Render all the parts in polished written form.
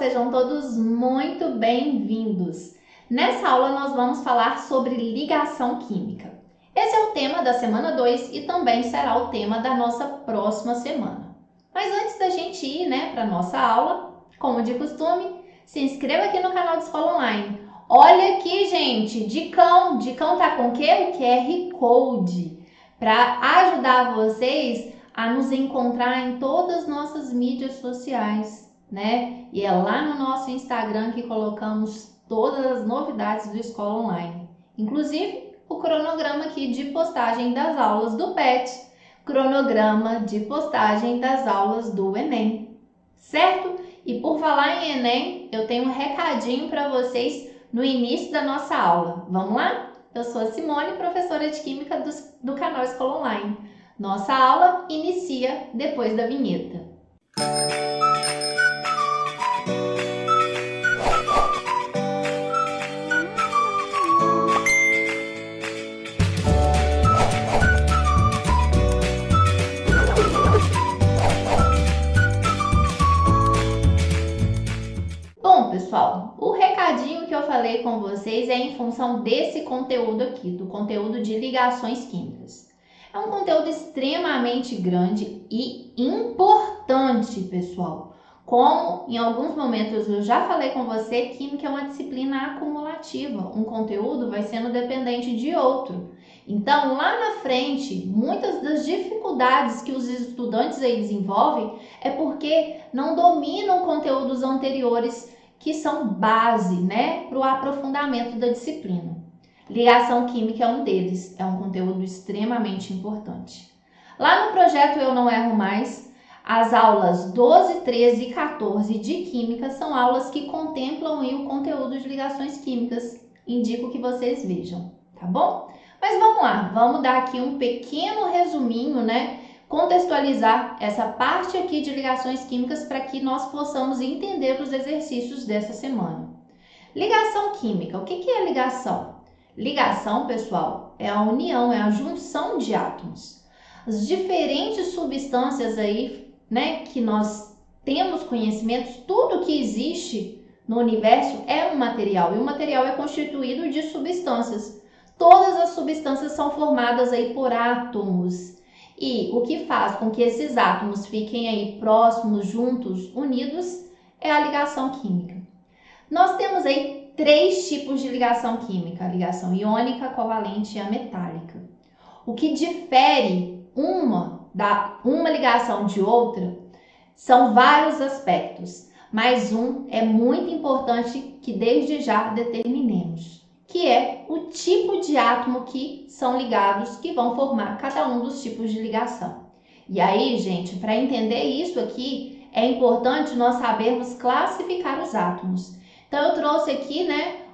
sejam todos muito bem-vindos. Nessa aula nós vamos falar sobre ligação química. Esse é o tema da semana 2 e também será o tema da nossa próxima semana. Mas antes da gente ir, para a nossa aula, como de costume, se inscreva aqui no canal de Escola Online. Olha aqui, gente, dicão tá com o quê? O QR Code, para ajudar vocês a nos encontrar em todas as nossas mídias sociais, E é lá no nosso Instagram que colocamos todas as novidades do Escola Online. Inclusive, o cronograma aqui de postagem das aulas do PET, cronograma de postagem das aulas do Enem, certo? E por falar em Enem, eu tenho um recadinho para vocês no início da nossa aula. Vamos lá? Eu sou a Simone, professora de Química do canal Escola Online. Nossa aula inicia depois da vinheta. Bom, pessoal, o recadinho que eu falei com vocês é em função desse conteúdo aqui, do conteúdo de ligações químicas. É um conteúdo extremamente grande e importante, pessoal. Como em alguns momentos eu já falei com você, química é uma disciplina acumulativa. Um conteúdo vai sendo dependente de outro. Então, lá na frente, muitas das dificuldades que os estudantes aí desenvolvem é porque não dominam conteúdos anteriores que são base, para o aprofundamento da disciplina. Ligação química é um deles, é um conteúdo extremamente importante. Lá no projeto Eu Não Erro Mais, as aulas 12, 13 e 14 de Química são aulas que contemplam o conteúdo de ligações químicas. Indico que vocês vejam, tá bom? Mas vamos lá, vamos dar aqui um pequeno resuminho, contextualizar essa parte aqui de ligações químicas para que nós possamos entender os exercícios dessa semana. Ligação química, o que é ligação? Ligação, pessoal, é a união, é a junção de átomos. As diferentes substâncias aí, que nós temos conhecimentos, tudo que existe no universo é um material, e o material é constituído de substâncias. Todas as substâncias são formadas aí por átomos. E o que faz com que esses átomos fiquem aí próximos, juntos, unidos, é a ligação química. Nós temos aí 3 tipos de ligação química: a ligação iônica, a covalente e a metálica. O que difere uma ligação de outra são vários aspectos, mas um é muito importante que desde já determinemos, que é o tipo de átomo que são ligados, que vão formar cada um dos tipos de ligação. E aí, gente, para entender isso aqui, é importante nós sabermos classificar os átomos. Então, eu trouxe aqui,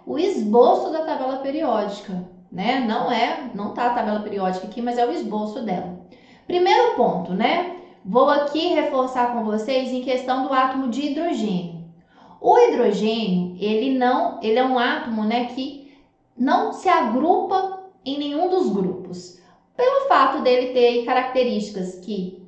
o esboço da tabela periódica, Não tá a tabela periódica aqui, mas é o esboço dela. Primeiro ponto, Vou aqui reforçar com vocês em questão do átomo de hidrogênio. O hidrogênio, ele é um átomo, que não se agrupa em nenhum dos grupos, pelo fato dele ter características que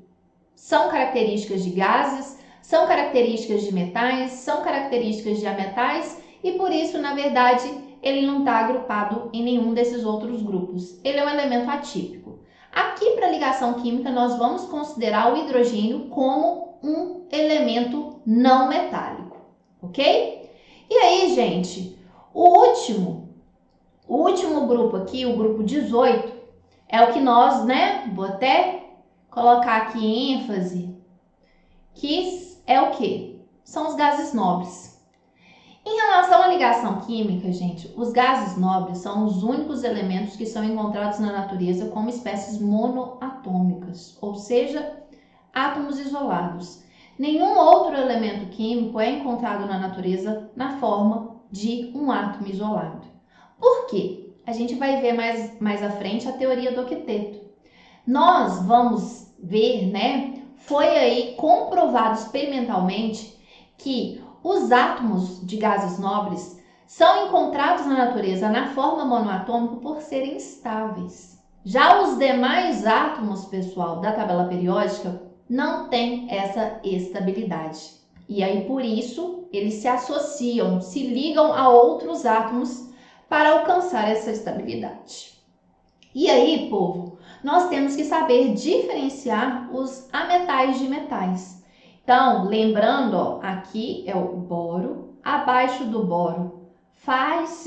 são características de gases, são características de metais, são características de ametais e por isso, na verdade, ele não está agrupado em nenhum desses outros grupos. Ele é um elemento atípico. Aqui, para ligação química, nós vamos considerar o hidrogênio como um elemento não metálico, ok? E aí, gente, o último grupo aqui, o grupo 18, é o que nós, vou até colocar aqui ênfase, que é o quê? São os gases nobres. Em relação à ligação química, gente, os gases nobres são os únicos elementos que são encontrados na natureza como espécies monoatômicas, ou seja, átomos isolados. Nenhum outro elemento químico é encontrado na natureza na forma de um átomo isolado. Por quê? A gente vai ver mais à frente a teoria do octeto. Nós vamos ver, foi aí comprovado experimentalmente que os átomos de gases nobres são encontrados na natureza na forma monoatômica por serem estáveis. Já os demais átomos, pessoal, da tabela periódica não têm essa estabilidade. E aí, por isso, eles se associam, se ligam a outros átomos para alcançar essa estabilidade. E aí, povo, nós temos que saber diferenciar os ametais de metais. Então, lembrando, ó, aqui é o boro, abaixo do boro faz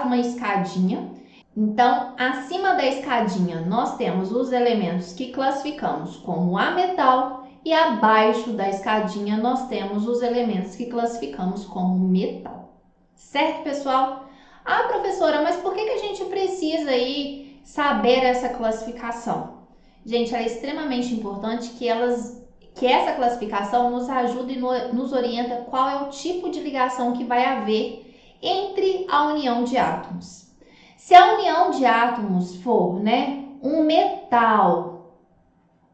uma escadinha. Então, acima da escadinha, nós temos os elementos que classificamos como ametal e abaixo da escadinha nós temos os elementos que classificamos como metal. Certo, pessoal? Ah, professora, mas por que a gente precisa aí saber essa classificação? Gente, ela é extremamente importante que essa classificação nos ajude e nos orienta qual é o tipo de ligação que vai haver entre a união de átomos. Se a união de átomos for, um metal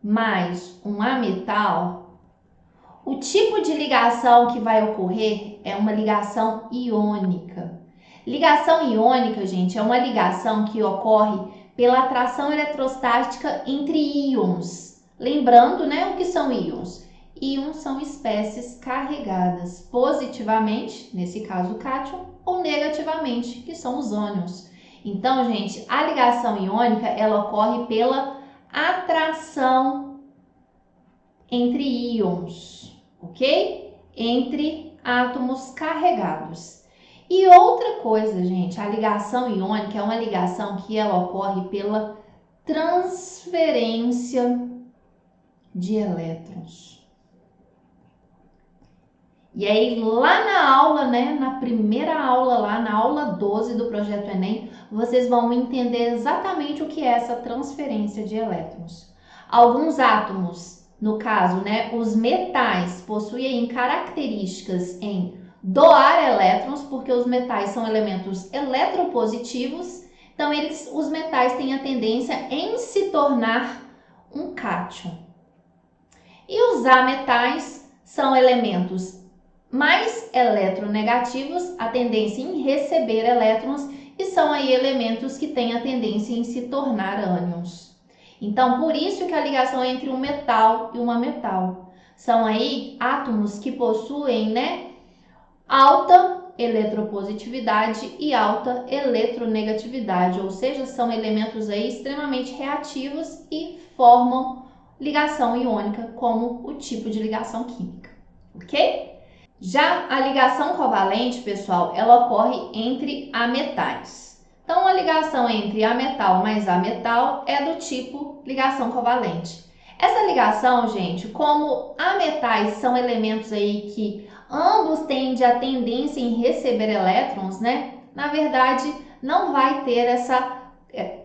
mais um ametal, o tipo de ligação que vai ocorrer é uma ligação iônica. Ligação iônica, gente, é uma ligação que ocorre pela atração eletrostática entre íons. Lembrando, o que são íons? Íons são espécies carregadas positivamente, nesse caso o cátion, ou negativamente, que são os ânions. Então, gente, a ligação iônica, ela ocorre pela atração entre íons, ok? Entre átomos carregados. E outra coisa, gente, a ligação iônica é uma ligação que ela ocorre pela transferência de elétrons. E aí, lá na aula, na primeira aula, lá na aula 12 do Projeto Enem, vocês vão entender exatamente o que é essa transferência de elétrons. Alguns átomos, no caso, os metais, possuem características em doar elétrons, porque os metais são elementos eletropositivos, então os metais têm a tendência em se tornar um cátion. E os ametais são elementos mais eletronegativos, a tendência em receber elétrons, e são aí elementos que têm a tendência em se tornar ânions. Então, por isso que a ligação é entre um metal e um ametal. São aí átomos que possuem, alta eletropositividade e alta eletronegatividade, ou seja, são elementos aí extremamente reativos e formam ligação iônica como o tipo de ligação química, ok? Já a ligação covalente, pessoal, ela ocorre entre ametais. Então, a ligação entre ametal mais ametal é do tipo ligação covalente. Essa ligação, gente, como ametais são elementos aí que ambos têm a tendência em receber elétrons, na verdade, não vai ter essa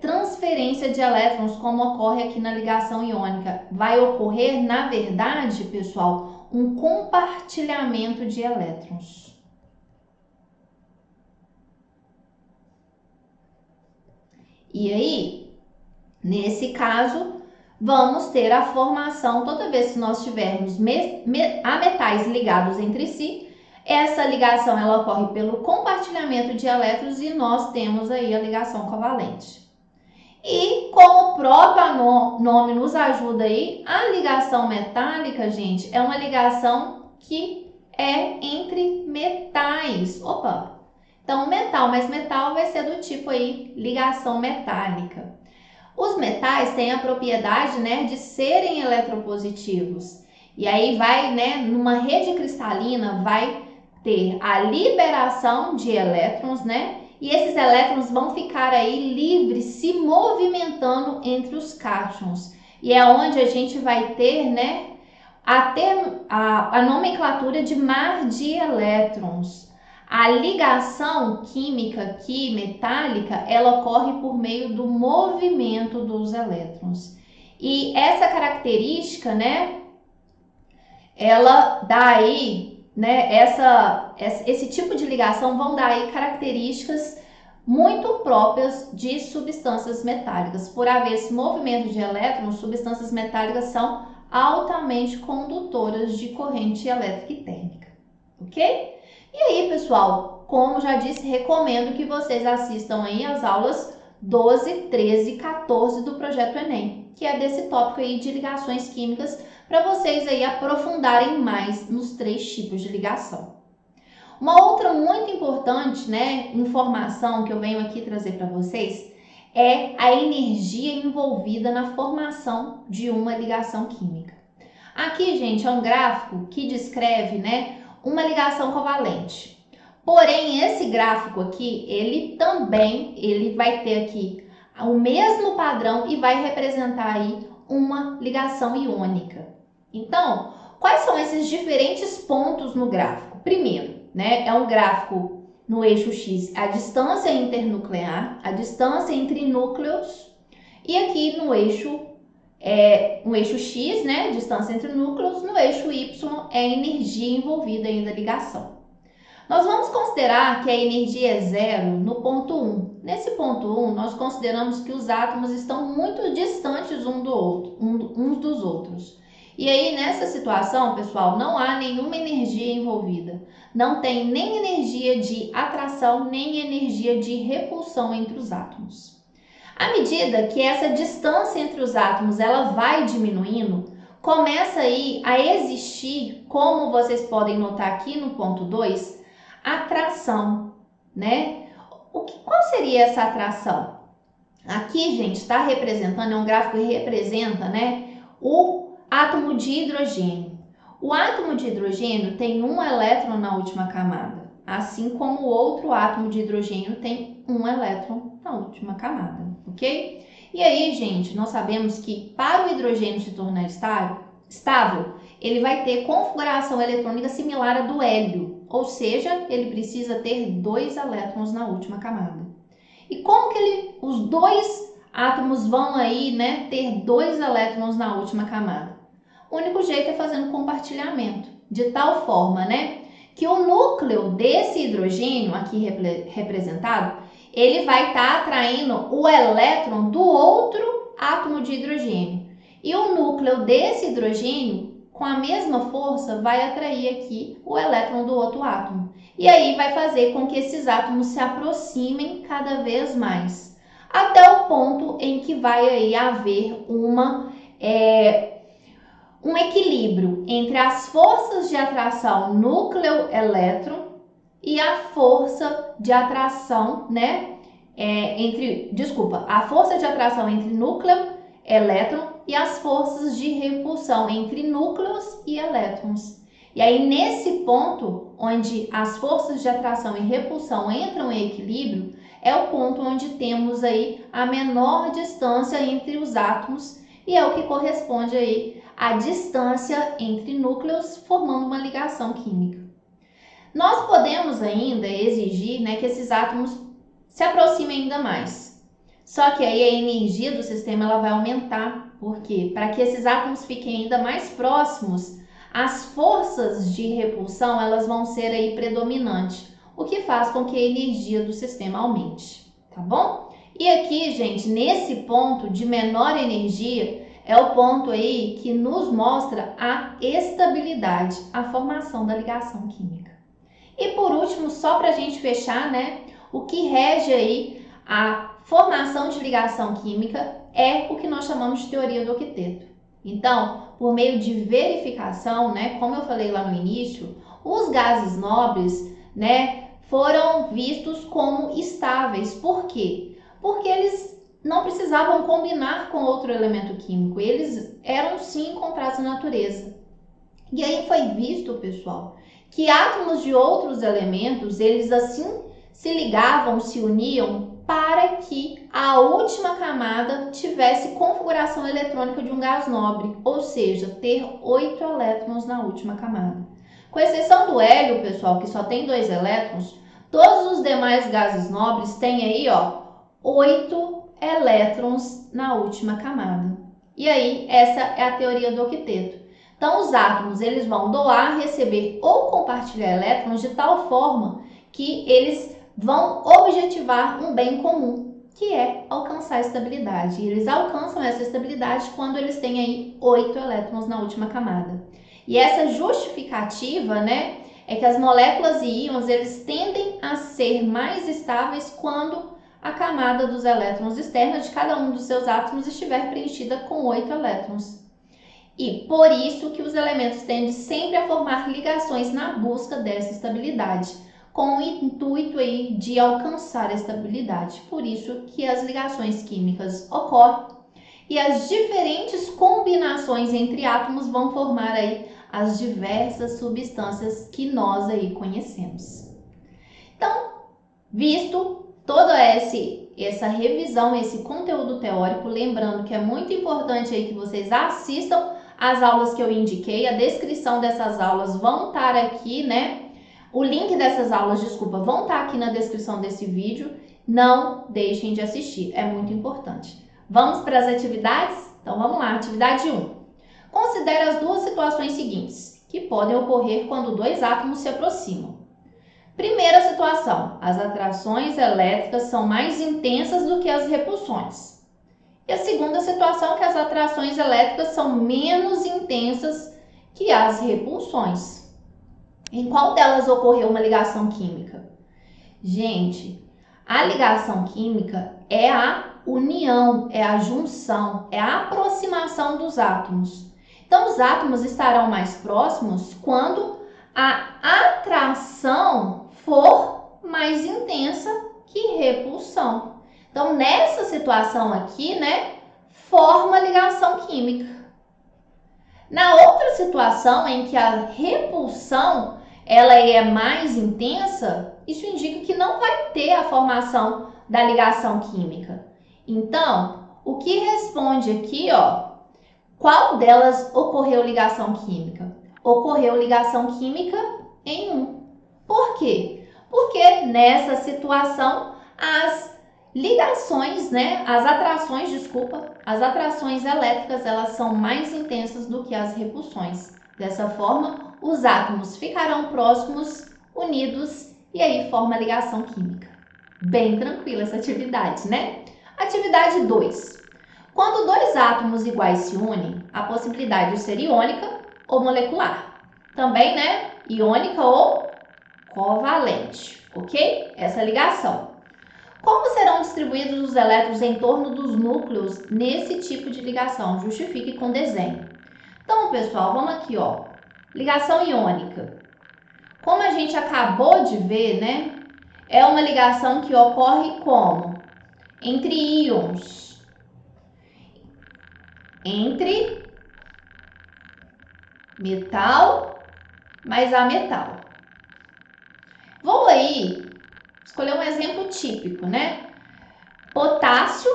transferência de elétrons como ocorre aqui na ligação iônica. Vai ocorrer, na verdade, pessoal, um compartilhamento de elétrons. E aí, nesse caso, vamos ter a formação, toda vez que nós tivermos ametais ligados entre si, essa ligação ela ocorre pelo compartilhamento de elétrons e nós temos aí a ligação covalente. E como o próprio nome nos ajuda aí, a ligação metálica, gente, é uma ligação que é entre metais. Opa! Então, metal mais metal vai ser do tipo aí ligação metálica. Os metais têm a propriedade, de serem eletropositivos. E aí vai, numa rede cristalina, vai ter a liberação de elétrons, e esses elétrons vão ficar aí livres, se movimentando entre os cátions. E é onde a gente vai ter, a nomenclatura de mar de elétrons. A ligação química aqui, metálica, ela ocorre por meio do movimento dos elétrons. E essa característica, ela dá aí, esse tipo de ligação vão dar aí características muito próprias de substâncias metálicas. Por haver esse movimento de elétrons, substâncias metálicas são altamente condutoras de corrente elétrica e térmica, ok? E aí, pessoal, como já disse, recomendo que vocês assistam aí as aulas 12, 13 e 14 do Projeto Enem. que é desse tópico aí de ligações químicas, para vocês aí aprofundarem mais nos 3 tipos de ligação. Uma outra muito importante, né, informação que eu venho aqui trazer para vocês é a energia envolvida na formação de uma ligação química. Aqui, gente, é um gráfico que descreve, né, uma ligação covalente. Porém, esse gráfico aqui, ele vai ter aqui o mesmo padrão e vai representar aí uma ligação iônica. Então, quais são esses diferentes pontos no gráfico? Primeiro, né, é um gráfico no eixo X, a distância internuclear, a distância entre núcleos, e aqui no eixo X, né, distância entre núcleos, no eixo Y é a energia envolvida aí da ligação. Nós vamos considerar que a energia é zero no ponto 1. Nesse ponto 1, nós consideramos que os átomos estão muito distantes uns dos outros. E aí, nessa situação, pessoal, não há nenhuma energia envolvida. Não tem nem energia de atração, nem energia de repulsão entre os átomos. À medida que essa distância entre os átomos ela vai diminuindo, começa aí a existir, como vocês podem notar aqui no ponto 2, atração, né? Qual seria essa atração? Aqui, gente, está representando, é um gráfico que representa, né, o átomo de hidrogênio. O átomo de hidrogênio tem um elétron na última camada, assim como o outro átomo de hidrogênio tem um elétron na última camada, ok? E aí, gente, nós sabemos que para o hidrogênio se tornar estável, ele vai ter configuração eletrônica similar à do hélio, ou seja, ele precisa ter 2 elétrons na última camada. E como que os 2 átomos vão aí, né, ter 2 elétrons na última camada? O único jeito é fazendo compartilhamento, de tal forma, né, que o núcleo desse hidrogênio aqui representado, ele vai estar atraindo o elétron do outro átomo de hidrogênio. E o núcleo desse hidrogênio, com a mesma força, vai atrair aqui o elétron do outro átomo. E aí vai fazer com que esses átomos se aproximem cada vez mais, até o ponto em que vai aí haver um equilíbrio entre as forças de atração núcleo-elétron e a força de atração, né, a força de atração entre núcleo-elétron e as forças de repulsão entre núcleos e elétrons. E aí, nesse ponto, onde as forças de atração e repulsão entram em equilíbrio, é o ponto onde temos aí a menor distância entre os átomos e é o que corresponde aí à distância entre núcleos, formando uma ligação química. Nós podemos ainda exigir, né, que esses átomos se aproximem ainda mais. Só que aí a energia do sistema ela vai aumentar. Por quê? Para que esses átomos fiquem ainda mais próximos, as forças de repulsão elas vão ser aí predominantes, o que faz com que a energia do sistema aumente, tá bom? E aqui, gente, nesse ponto de menor energia, é o ponto aí que nos mostra a estabilidade, a formação da ligação química. E por último, só para a gente fechar, né, o que rege aí a formação de ligação química é o que nós chamamos de teoria do octeto. Então, por meio de verificação, né, como eu falei lá no início, os gases nobres, né, foram vistos como estáveis. Por quê? Porque eles não precisavam combinar com outro elemento químico, eles eram sim encontrados na natureza. E aí foi visto, pessoal, que átomos de outros elementos, eles assim se ligavam, se uniam para que a última camada tivesse configuração eletrônica de um gás nobre, ou seja, ter 8 elétrons na última camada. Com exceção do hélio, pessoal, que só tem 2 elétrons, todos os demais gases nobres têm aí, ó, 8 elétrons na última camada. E aí, essa é a teoria do octeto. Então, os átomos, eles vão doar, receber ou compartilhar elétrons de tal forma que eles vão objetivar um bem comum, que é alcançar a estabilidade. E eles alcançam essa estabilidade quando eles têm aí 8 elétrons na última camada. E essa justificativa, é que as moléculas e íons, eles tendem a ser mais estáveis quando a camada dos elétrons externa de cada um dos seus átomos estiver preenchida com 8 elétrons. E por isso que os elementos tendem sempre a formar ligações na busca dessa estabilidade, com o intuito aí de alcançar a estabilidade. Por isso que as ligações químicas ocorrem e as diferentes combinações entre átomos vão formar aí as diversas substâncias que nós aí conhecemos. Então, visto toda essa revisão, esse conteúdo teórico, lembrando que é muito importante aí que vocês assistam as aulas que eu indiquei, a descrição dessas aulas vão estar aqui, né? O link dessas aulas, desculpa, vão estar aqui na descrição desse vídeo. Não deixem de assistir, é muito importante. Vamos para as atividades? Então vamos lá, atividade 1. Considere as duas situações seguintes, que podem ocorrer quando dois átomos se aproximam. Primeira situação, as atrações elétricas são mais intensas do que as repulsões. E a segunda situação, que as atrações elétricas são menos intensas que as repulsões. Em qual delas ocorreu uma ligação química? Gente, a ligação química é a união, é a junção, é a aproximação dos átomos. Então, os átomos estarão mais próximos quando a atração for mais intensa que repulsão. Então, nessa situação aqui, né, forma ligação química. Na outra situação em que a repulsão ela é mais intensa, isso indica que não vai ter a formação da ligação química. Então, o que responde aqui, ó, qual delas ocorreu ligação química? Ocorreu ligação química em 1. Por quê? Porque nessa situação as ligações, né, as atrações elétricas, elas são mais intensas do que as repulsões. Dessa forma, os átomos ficarão próximos, unidos, e aí forma a ligação química. Bem tranquila essa atividade, né? Atividade 2. Quando dois átomos iguais se unem, a possibilidade de ser iônica ou molecular. Também, né, iônica ou covalente, ok? Essa ligação. Como serão distribuídos os elétrons em torno dos núcleos nesse tipo de ligação? Justifique com desenho. Então, pessoal, vamos aqui, ó. Ligação iônica. Como a gente acabou de ver, né? É uma ligação que ocorre como? Entre íons. Entre metal mais ametal. Vou aí escolher um exemplo típico, né? Potássio,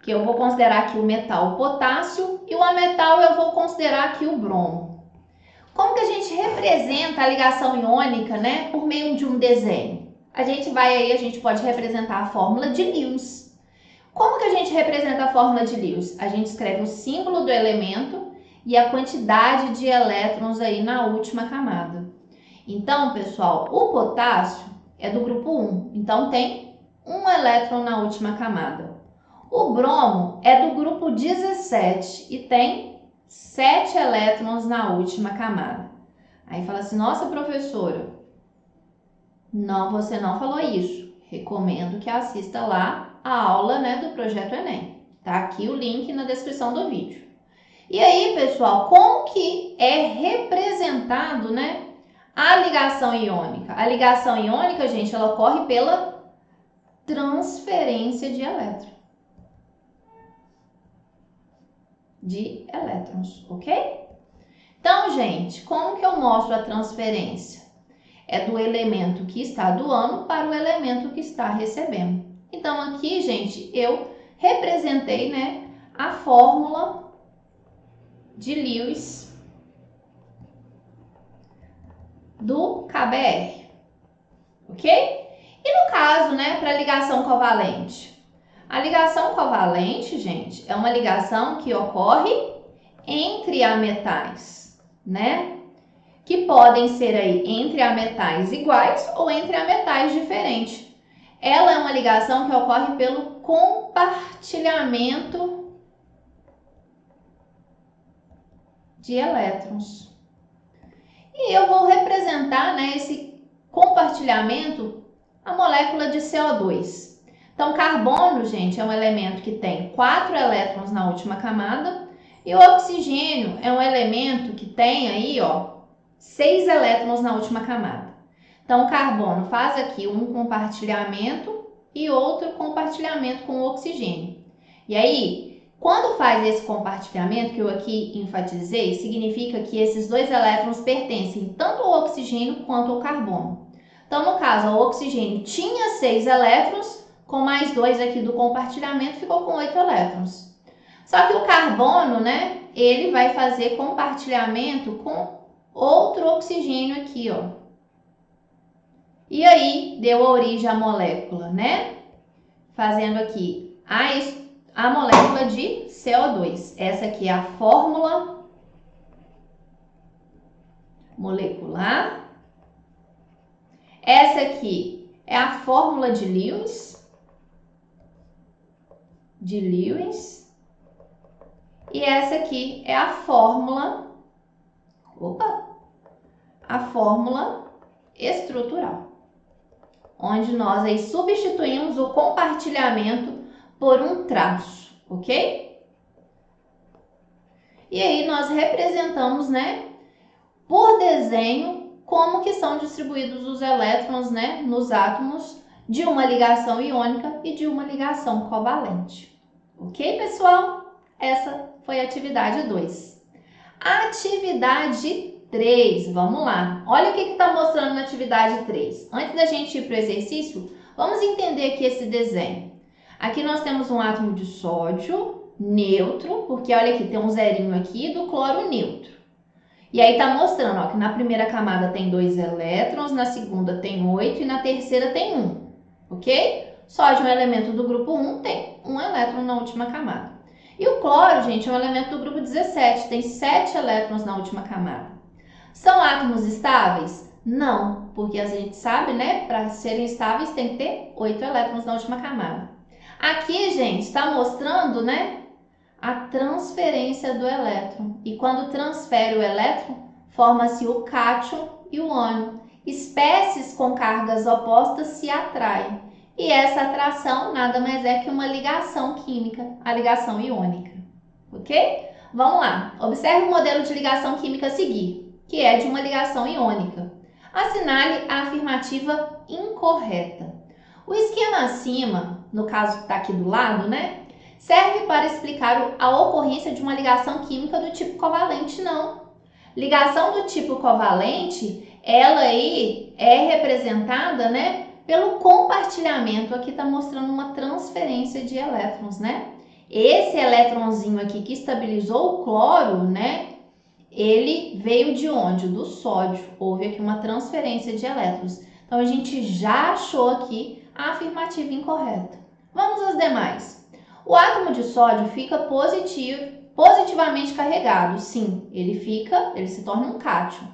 que eu vou considerar aqui o metal o potássio, e o ametal eu vou considerar aqui o bromo. Como que a gente representa a ligação iônica, né, por meio de um desenho? A gente pode representar a fórmula de Lewis. Como que a gente representa a fórmula de Lewis? A gente escreve o símbolo do elemento e a quantidade de elétrons aí na última camada. Então, pessoal, o potássio é do grupo 1, então tem um elétron na última camada. O bromo é do grupo 17 e tem 7 elétrons na última camada. Aí fala assim, nossa professora, não, você não falou isso. Recomendo que assista lá a aula, né, do Projeto Enem. Tá aqui o link na descrição do vídeo. E aí, pessoal, como que é representado, né, a ligação iônica? A ligação iônica, gente, ela ocorre pela transferência de elétrons. Ok? Então, gente, como que eu mostro a transferência? É do elemento que está doando para o elemento que está recebendo. Então, aqui, gente, eu representei, né, a fórmula de Lewis do KBr, ok? E no caso, né, para ligação covalente? A ligação covalente, gente, é uma ligação que ocorre entre ametais, né? Que podem ser aí entre ametais iguais ou entre ametais diferentes. Ela é uma ligação que ocorre pelo compartilhamento de elétrons. E eu vou representar, né, esse compartilhamento, a molécula de CO2. Então, carbono, gente, é um elemento que tem 4 elétrons na última camada e o oxigênio é um elemento que tem aí, ó, 6 elétrons na última camada. Então, o carbono faz aqui um compartilhamento e outro compartilhamento com o oxigênio. E aí, quando faz esse compartilhamento, que eu aqui enfatizei, significa que esses 2 elétrons pertencem tanto ao oxigênio quanto ao carbono. Então, no caso, o oxigênio tinha 6 elétrons, com mais 2 aqui do compartilhamento, ficou com 8 elétrons. Só que o carbono, né, ele vai fazer compartilhamento com outro oxigênio aqui, ó. E aí, deu origem à molécula, né? Fazendo aqui a molécula de CO2. Essa aqui é a fórmula molecular. Essa aqui é a fórmula de Lewis. E essa aqui é a fórmula, a fórmula estrutural, onde nós aí substituímos o compartilhamento por um traço, ok? E aí nós representamos, né, por desenho, como que são distribuídos os elétrons, né, nos átomos de uma ligação iônica e de uma ligação covalente. Ok, pessoal? Essa foi a atividade 2. Atividade 3, vamos lá. Olha o que está mostrando na atividade 3. Antes da gente ir para o exercício, vamos entender aqui esse desenho. Aqui nós temos um átomo de sódio neutro, porque olha aqui, tem um zerinho aqui do cloro neutro. E aí está mostrando, ó, que na primeira camada tem 2 elétrons, na segunda tem 8 e na terceira tem 1, ok? Sódio é um elemento do grupo 1, tem 1 elétron na última camada. E o cloro, gente, é um elemento do grupo 17, tem 7 elétrons na última camada. São átomos estáveis? Não, porque a gente sabe, né, para serem estáveis tem que ter 8 elétrons na última camada. Aqui, gente, está mostrando, né, a transferência do elétron. E quando transfere o elétron, forma-se o cátion e o ânion. Espécies com cargas opostas se atraem. E essa atração nada mais é que uma ligação química, a ligação iônica. Ok? Vamos lá. Observe o modelo de ligação química a seguir, que é de uma ligação iônica. Assinale a afirmativa incorreta. O esquema acima, no caso que está aqui do lado, né, serve para explicar a ocorrência de uma ligação química do tipo covalente, não. Ligação do tipo covalente, ela aí é representada, né, pelo compartilhamento. Aqui está mostrando uma transferência de elétrons, né? Esse elétronzinho aqui que estabilizou o cloro, né, ele veio de onde? Do sódio. Houve aqui uma transferência de elétrons. Então, a gente já achou aqui a afirmativa incorreta. Vamos às demais. O átomo de sódio fica positivamente carregado. Sim, ele se torna um cátion.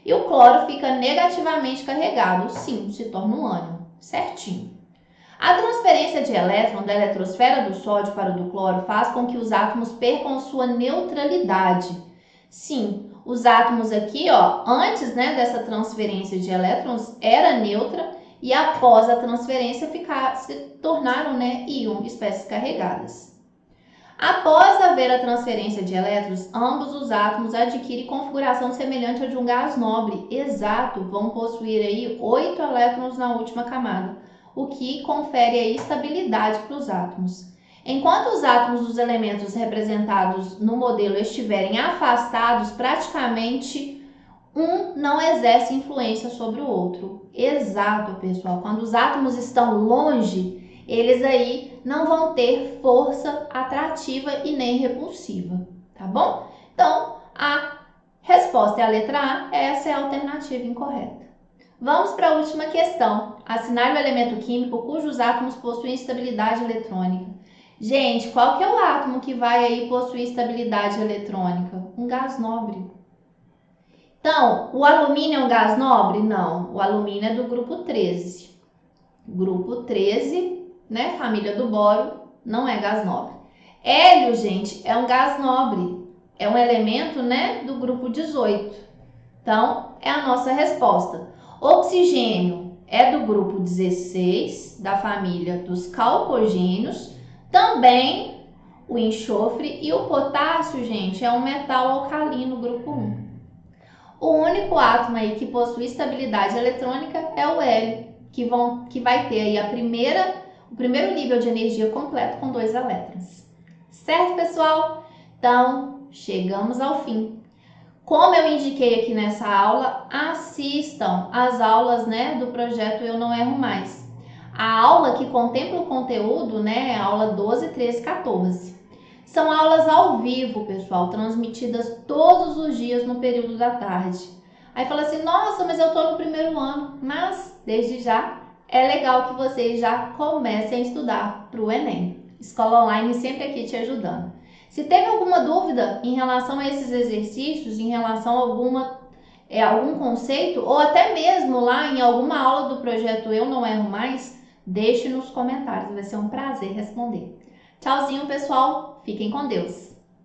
E o cloro fica negativamente carregado. Sim, se torna um ânion. Certinho. A transferência de elétron da eletrosfera do sódio para o do cloro faz com que os átomos percam sua neutralidade. Sim, os átomos aqui, ó, antes, né, dessa transferência de elétrons, era neutra e após a transferência se tornaram, né, íon, espécies carregadas. Após haver a transferência de elétrons, ambos os átomos adquirem configuração semelhante à de um gás nobre. Exato, vão possuir aí 8 elétrons na última camada, o que confere aí estabilidade para os átomos. Enquanto os átomos dos elementos representados no modelo estiverem afastados, praticamente um não exerce influência sobre o outro. Exato, pessoal. Quando os átomos estão longe, eles aí não vão ter força atrativa e nem repulsiva, tá bom? Então, a resposta é a letra A, essa é a alternativa incorreta. Vamos para a última questão. Assinale o elemento químico cujos átomos possuem estabilidade eletrônica. Gente, qual que é o átomo que vai aí possuir estabilidade eletrônica? Um gás nobre. Então, o alumínio é um gás nobre? Não, o alumínio é do grupo 13. Grupo 13, né, família do boro, não é gás nobre. Hélio, gente, é um gás nobre. É um elemento, né, do grupo 18. Então, é a nossa resposta. Oxigênio é do grupo 16, da família dos calcogênios. Também o enxofre e o potássio, gente, é um metal alcalino, grupo 1. O único átomo aí que possui estabilidade eletrônica é o hélio, que vai ter aí o primeiro nível de energia completo com 2 elétrons. Certo, pessoal? Então, chegamos ao fim. Como eu indiquei aqui nessa aula, assistam as aulas, né, do projeto Eu Não Erro Mais. A aula que contempla o conteúdo, né, é a aula 12, 13, 14. São aulas ao vivo, pessoal, transmitidas todos os dias no período da tarde. Aí fala assim, nossa, mas eu tô no primeiro ano. Mas, desde já, é legal que vocês já comecem a estudar para o Enem. Escola Online sempre aqui te ajudando. Se teve alguma dúvida em relação a esses exercícios, em relação a algum conceito, ou até mesmo lá em alguma aula do projeto Eu Não Erro Mais, deixe nos comentários, vai ser um prazer responder. Tchauzinho, pessoal. Fiquem com Deus.